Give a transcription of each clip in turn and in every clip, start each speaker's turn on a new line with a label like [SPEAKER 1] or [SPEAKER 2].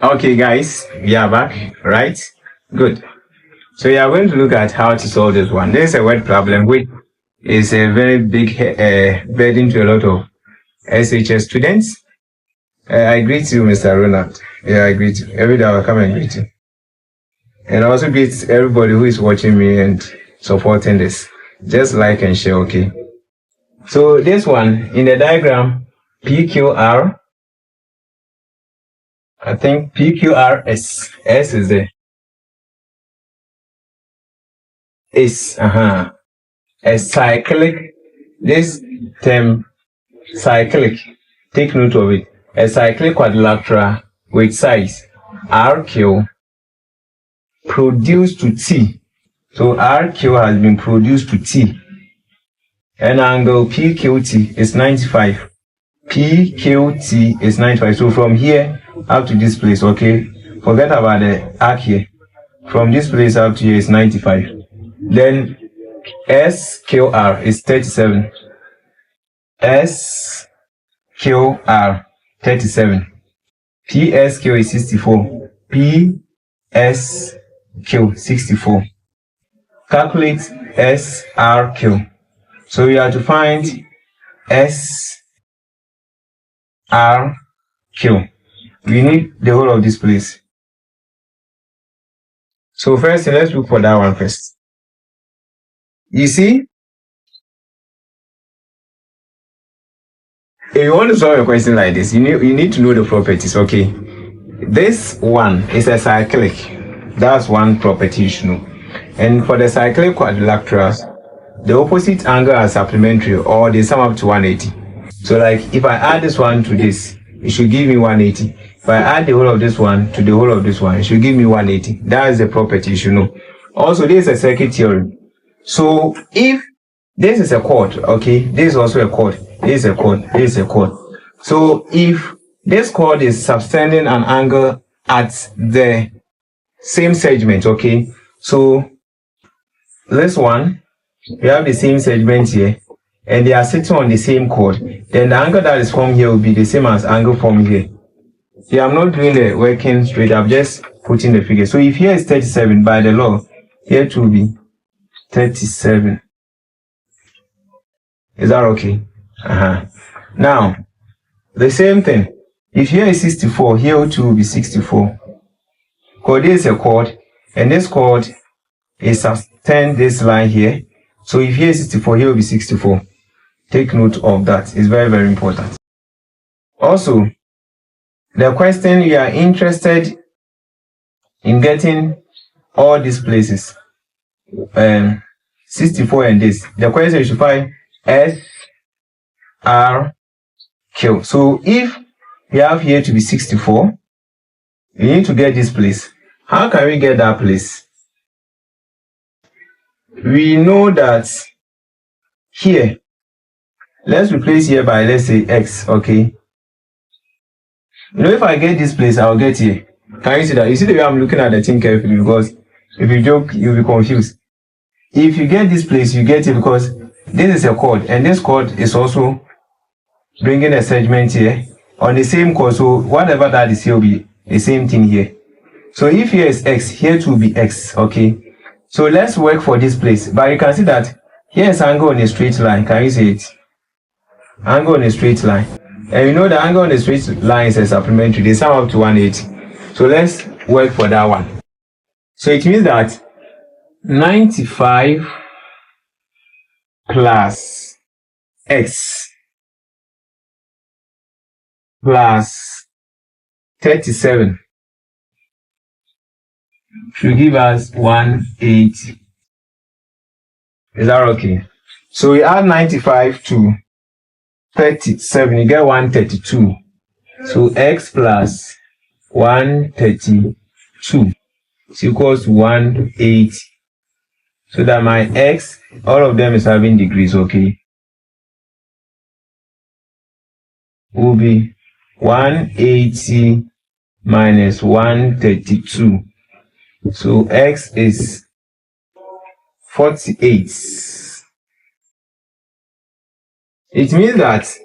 [SPEAKER 1] Okay, guys, we are back, right? Good. So we are going to look at how to solve this one. This is a word problem which is a very big burden to a lot of SHS students. I greet you, Mr. Ronald. Yeah, I greet you. Every day I will come and greet you. And I also greet everybody who is watching me and supporting this. Just like and share, okay? So this one, in the diagram, PQR, I think PQRS. S is there. Is a cyclic. This term cyclic, take note of it. A cyclic quadrilateral with size RQ produced to T. So RQ has been produced to T. And angle PQT is 95. PQT is 95. So from here up to this place, okay? Forget about the arc here. From this place up to here is 95. Then SQR is 37. SQR 37. PSQ is 64. PSQ 64. Calculate SRQ. So we have to find SRQ. We need the whole of this place. So first, let's look for that one first. You see, if you want to solve a question like this, you need to know the properties, okay? This one is a cyclic. That's one property you should know. And for the cyclic quadrilaterals, the opposite angle are supplementary or they sum up to 180. So like if I add this one to this, it should give me 180. If I add the whole of this one to the whole of this one, it should give me 180. That is the property you should know. Also, this is a circuit theorem. So if this is a chord, okay, this is also a chord, this is a chord, this is a chord. So if this chord is subtending an angle at the same segment, okay, so this one, we have the same segment here, and they are sitting on the same chord, then the angle that is formed here will be the same as angle formed here. Yeah, I'm not doing the working straight, I'm just putting the figure. So if here is 37 by the law, here to be 37. Is that okay? Now, the same thing. If here is 64, here too will be 64. Because this is a chord, and this chord is subtend this line here. So if here is 64, here will be 64. Take note of that. It's very, very important. Also, the question you are interested in getting all these places, 64 and this. The question you should find SRQ. So if we have here to be 64, we need to get this place. How can we get that place? We know that here, let's replace here by, let's say, X, okay? You know, if I get this place, I'll get here. Can you see that? You see the way I'm looking at the thing carefully, because if you joke, you'll be confused. If you get this place, you get it because this is a chord, and this chord is also bringing a segment here on the same chord. So whatever that is here will be the same thing here. So if here is X, here too will be X, okay? So let's work for this place. But you can see that here is angle on a straight line. Can you see it? Angle on a straight line. And you know the angle on a straight line is a supplementary. They sum up to 180. So let's work for that one. So it means that 95 plus X plus 37 should give us 180. Is that okay? So we add 95 to 37, you get 132. So X plus 132 is equals to 180. So that my X, all of them is having degrees, okay? Will be 180 minus 132. So X is 48. It means that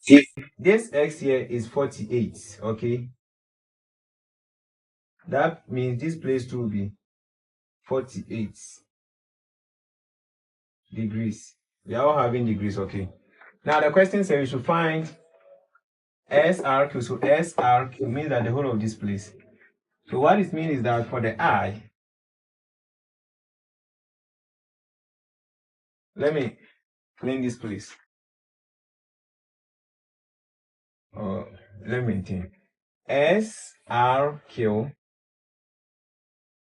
[SPEAKER 1] if this X here is 48, okay, That means this place too will be 48 degrees. We are all having degrees, okay. Now the question says we should find SRQ. So SRQ means that the whole of this place. So what it means is that for the I, let me clean this place. Let me think. SRQ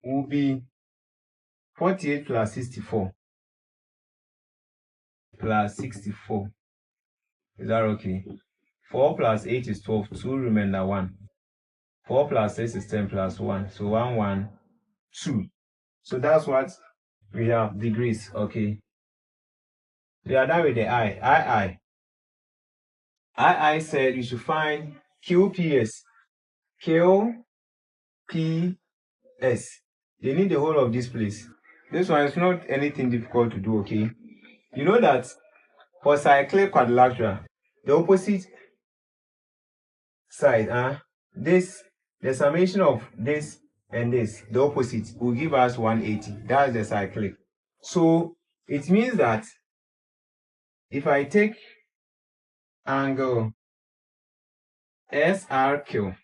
[SPEAKER 1] will be 48 plus 64 plus 64. Is that okay? 4 plus 8 is 12. 2 remainder 1. 4 plus 6 is 10 plus 1. So 1, 1, 2. So that's what we have degrees. Okay. We are done with the I. I said you should find QPS. QPS. You need the whole of this place. This one is not anything difficult to do, okay? You know that for cyclic quadrilateral, the opposite side, the summation of this and this, the opposite, will give us 180. That's the cyclic. So it means that if I take angle SRQ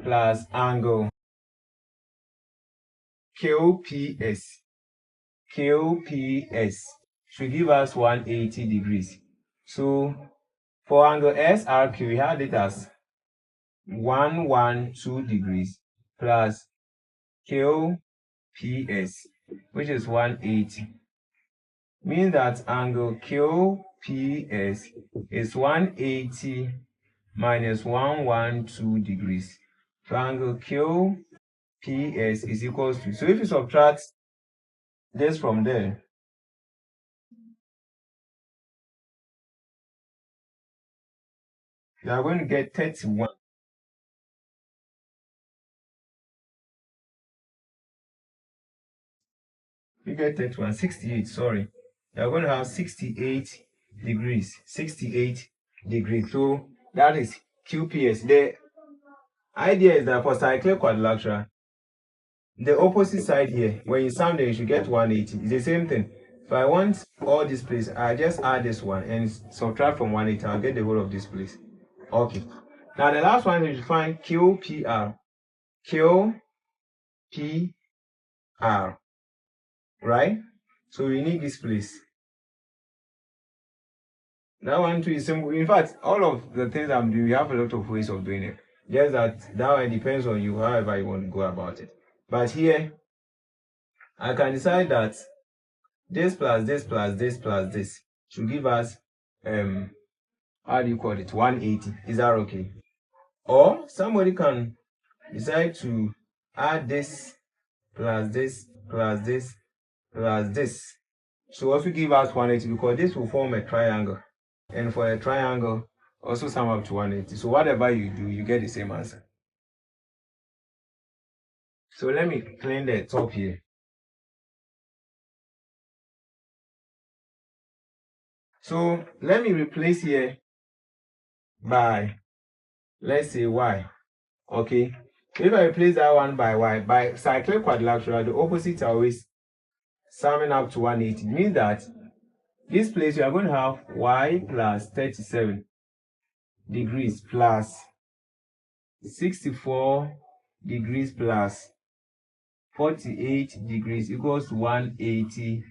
[SPEAKER 1] plus angle QPS should give us 180 degrees. So for angle SRQ, we had it as 112 degrees plus QPS, which is 180. Means that angle QPS is 180 minus 112 degrees. So angle QPS is equals to, so if you subtract this from there, you are going to get 31. You get 31, 68, sorry. You are going to have 68 degrees. 68 degrees. So that is QPS. The idea is that for cyclic quadrilateral, the opposite side here, when you sum them, you should get 180. It's the same thing. If I want all this place, I just add this one and subtract from 180. I'll get the whole of this place. Okay. Now the last one is to find QPR. QPR. Right? So we need this place. That one too is simple. In fact, all of the things I'm doing, we have a lot of ways of doing it. Just that one depends on you, however you want to go about it. But here, I can decide that this plus this plus this plus this should give us how do you call it, 180. Is that okay? Or somebody can decide to add this plus this plus this plus this. So also give us 180 because this will form a triangle. And for a triangle, also sum up to 180. So whatever you do, you get the same answer. So let me clean the top here. So let me replace here by, let's say, y. Okay. If I replace that one by y, by cyclic quadrilateral, the opposites are always summing up to 180. It means that this place you are going to have y plus 37 degrees plus 64 degrees plus 48 degrees equals to 180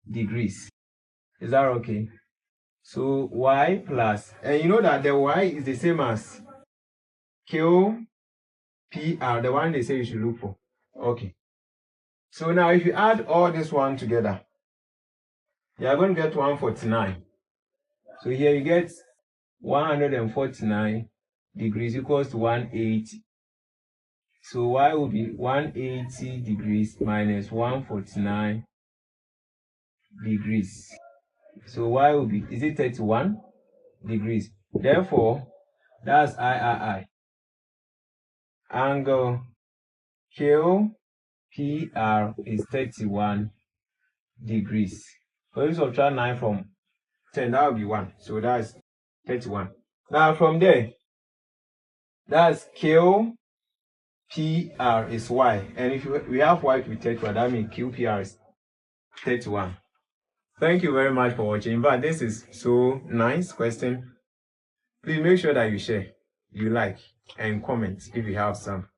[SPEAKER 1] degrees. Is that okay? So y plus, and you know that the y is the same as QPR, the one they say you should look for. Okay. So now if you add all this one together, you are going to get 149. So here you get 149 degrees equals to 180. So y will be 180 degrees minus 149 degrees. So y will be, is it 31 degrees? Therefore, that's III. Angle QPR is 31 degrees. So if you subtract 9 from 10, that will be 1. So that's 31. Now from there, That's QPR is Y. And if we have Y to be 31, that means QPR is 31. Thank you very much for watching. But this is so nice question. Please make sure that you share, you like, and comment if you have some.